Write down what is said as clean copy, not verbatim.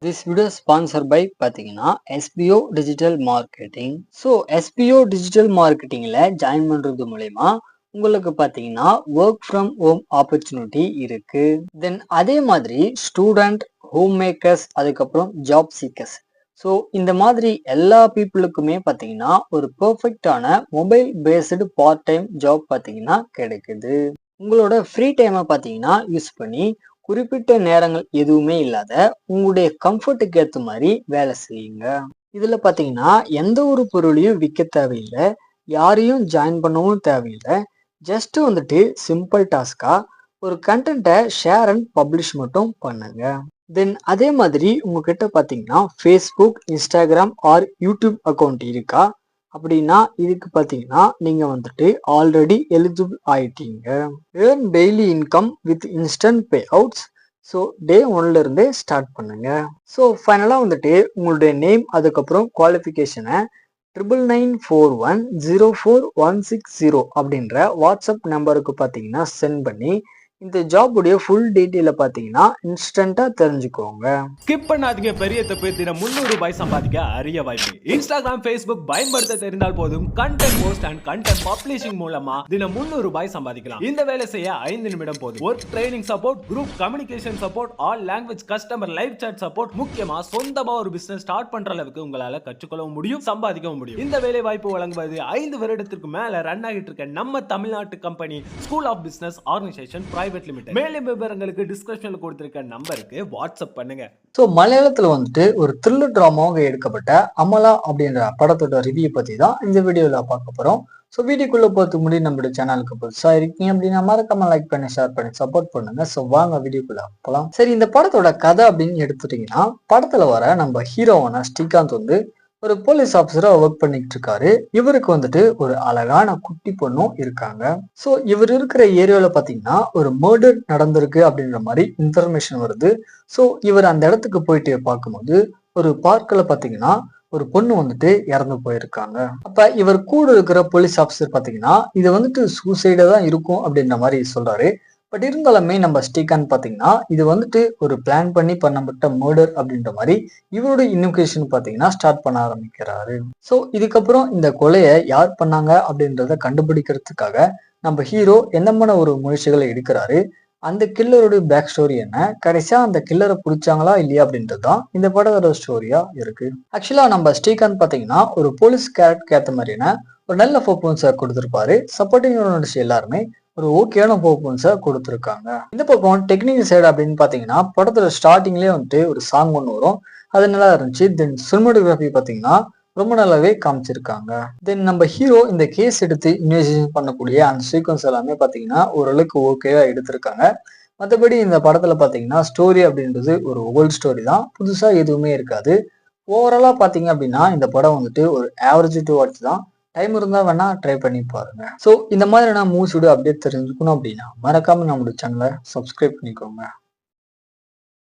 This video is sponsored by பார்த்தீங்கன்னா SBO digital marketing. So SBO digital மார்க்கெட்டிங்ல join பண்றது மூலயமா உங்களுக்கு பார்த்தீங்கன்னா ஒர்க் ஃப்ரம் ஹோம் ஆப்பர்ச்சுனிட்டி இருக்கு. தென் அதே மாதிரி ஸ்டூடெண்ட், ஹோம் மேக்கர்ஸ், அதுக்கப்புறம் ஜாப் சீக்கர்ஸ். ஸோ இந்த மாதிரி எல்லா பீப்புளுக்குமே பார்த்தீங்கன்னா ஒரு பெர்ஃபெக்டான mobile based part time job பார்த்தீங்கன்னா கிடைக்குது. உங்களோட ஃப்ரீ டைமை பார்த்தீங்கன்னா யூஸ் பண்ணி குறிப்பிட்ட நேரங்கள் எதுவுமே இல்லாத உங்களுடைய கம்ஃபர்ட்டுக்கு ஏற்ற மாதிரி வேலை செய்யுங்க. இதுல பாத்தீங்கன்னா எந்த ஒரு பொருளையும் விற்க தேவையில்லை, யாரையும் ஜாயின் பண்ணவும் தேவையில்லை. ஜஸ்ட் வந்துட்டு சிம்பிள் டாஸ்கா ஒரு கண்டென்ட்டை ஷேர் அண்ட் பப்ளிஷ் மட்டும் பண்ணுங்க. தென் அதே மாதிரி உங்ககிட்ட பாத்தீங்கன்னா Facebook, Instagram R YouTube account இருக்கா அப்படின்னா இதுக்கு பார்த்தீங்கன்னா நீங்க வந்துட்டு ஆல்ரெடி எலிஜிபிள் ஆயிட்டீங்க. Earn daily income with instant pay outs. So day ஒன்ல இருந்தே ஸ்டார்ட் பண்ணுங்க. ஸோ ஃபைனலாக வந்துட்டு உங்களுடைய நேம், அதுக்கப்புறம் குவாலிஃபிகேஷனை 99410416 அப்படின்ற வாட்ஸ்அப் நம்பருக்கு பார்த்தீங்கன்னா சென்ட் பண்ணி இந்த ஜாப் உடைய ஃபுல் டீட்டெயில பாத்தீங்கன்னா இன்ஸ்டன்டா தெரிஞ்சுக்கோங்க. ஸ்கிப் பண்ணாதீங்க. பெரிய தப்பு. தினம் 300 ரூபாய் சம்பாதிக்க அரிய வாய்ப்பு. இன்ஸ்டாகிராம், ஃபேஸ்புக் பயன்படுத்த தெரிந்தால் போதும். Content post and content publishing மூலமா தினம் 300 ரூபாய் சம்பாதிக்கலாம். இந்த வேலை செய்ய 5 நிமிடம் போதும். Work training support, group communication support, all language customer live chat support. முக்கியமா சொந்தமா ஒரு பிசினஸ் ஸ்டார்ட் பண்ற அளவுக்கு உங்களால கற்றுக்கொள்ளவும் முடியும், சம்பாதிக்கவும் முடியும். இந்த வேலை வாய்ப்பு வழங்குவது 5 வருடத்திற்கு மேல ரன் ஆகிட்டு இருக்க நம்ம தமிழ்நாட்டு company school of business organisation private limited. மேலும் விவரங்களுக்கு டிஸ்கிரிப்ஷன்ல கொடுத்திருக்க நம்பருக்கு வாட்ஸ்அப் பண்ணுங்க. ஸோ மலையாளத்துல வந்துட்டு ஒரு த்ரில்லர் டிராமாவாக எடுக்கப்பட்ட அமலா அப்படின்ற படத்தோட ரிவ்யூ பத்தி தான் இந்த வீடியோல பார்க்க போறோம். ஸோ வீடியோக்குள்ள போறதுக்கு முன்னாடி நம்மளுடைய சேனலுக்கு புதுசா இருக்கீங்க அப்படின்னா மறக்காம லைக் பண்ணி ஷேர் பண்ணி சப்போர்ட் பண்ணுங்க. ஸோ வாங்க வீடியோக்குள்ள போகலாம். சரி, இந்த படத்தோட கதை அப்படின்னு எடுத்துட்டீங்கன்னா படத்துல வர நம்ம ஹீரோவான ஸ்ரீகாந்த் வந்து ஒரு போலீஸ் ஆஃபீஸரா ஒர்க் பண்ணிட்டு இருக்காரு. இவருக்கு வந்துட்டு ஒரு அழகான குட்டி பொண்ணும் இருக்காங்க. சோ இவர் இருக்கிற ஏரியால பாத்தீங்கன்னா ஒரு மர்டர் நடந்திருக்கு அப்படின்ற மாதிரி இன்ஃபர்மேஷன் வருது. சோ இவர் அந்த இடத்துக்கு போயிட்டு பார்க்கும்போது ஒரு பார்க்ல பாத்தீங்கன்னா ஒரு பொண்ணு வந்துட்டு இறந்து போயிருக்காங்க. அப்ப இவர் கூட இருக்கிற போலீஸ் ஆஃபீஸர் பாத்தீங்கன்னா இது வந்துட்டு சூசைடா தான் இருக்கும் அப்படின்ற மாதிரி சொல்றாரு. பட் இருந்தாலுமே நம்ம ஸ்ரீகாந்த் பாத்தீங்கன்னா இது வந்துட்டு ஒரு பிளான் பண்ணி பண்ணப்பட்ட மர்டர் அப்படின்ற மாதிரி இவருடைய இன்வெஸ்டிகேஷன் பாத்தீங்கன்னா ஸ்டார்ட் பண்ண ஆரம்பிக்கிறாரு. சோ இதுக்கப்புறம் இந்த கொலையை யார் பண்ணாங்க அப்படின்றத கண்டுபிடிக்கிறதுக்காக நம்ம ஹீரோ என்னமான ஒரு முயற்சிகளை எடுக்கிறாரு. அந்த கில்லருடைய பேக் ஸ்டோரி என்ன, கடைசியா அந்த கில்லரை பிடிச்சாங்களா இல்லையா அப்படின்றதுதான் இந்த படத்தோட ஸ்டோரியா இருக்கு. ஆக்சுவலா நம்ம ஸ்ரீகாந்த் பாத்தீங்கன்னா ஒரு போலீஸ் கேரக்டருக்கு ஏற்ற மாதிரியான ஒரு நல்ல பர்ஃபார்மன்ஸை கொடுத்திருப்பாரு. சப்போர்ட்டிங் எல்லாருமே ஒரு ஓகேயான பர்ஃபார்மன்ஸை கொடுத்துருக்காங்க. இந்த பக்கம் டெக்னிக்கல் சைடு அப்படின்னு பாத்தீங்கன்னா படத்தோட ஸ்டார்டிங்லேயே வந்துட்டு ஒரு சாங் ஒன்று வரும், அது நல்லா இருந்துச்சு. தென் சினிமாட்டோகிராஃபி பாத்தீங்கன்னா ரொம்ப நல்லாவே காமிச்சிருக்காங்க. தென் நம்ம ஹீரோ இந்த கேஸ் எடுத்து இன்வெஸ்டிகேஷன் பண்ணக்கூடிய அந்த சீக்வன்ஸ் எல்லாமே பாத்தீங்கன்னா ஓரளவுக்கு ஓகேவா எடுத்திருக்காங்க. மற்றபடி இந்த படத்துல பாத்தீங்கன்னா ஸ்டோரி அப்படின்றது ஒரு ஓல்டு ஸ்டோரி தான், புதுசா எதுவுமே இருக்காது. ஓவராலா பாத்தீங்க அப்படின்னா இந்த படம் வந்துட்டு ஒரு ஆவரேஜ் டு வாட்ச் தான். டைம் இருந்தா வேணா ட்ரை பண்ணி பாருங்க. ஸோ இந்த மாதிரியான மூவிஸோட அப்டேட் தெரிஞ்சுக்கணும் அப்படின்னா மறக்காம நம்மளோட சேனலை சப்ஸ்கிரைப் பண்ணிக்கோங்க.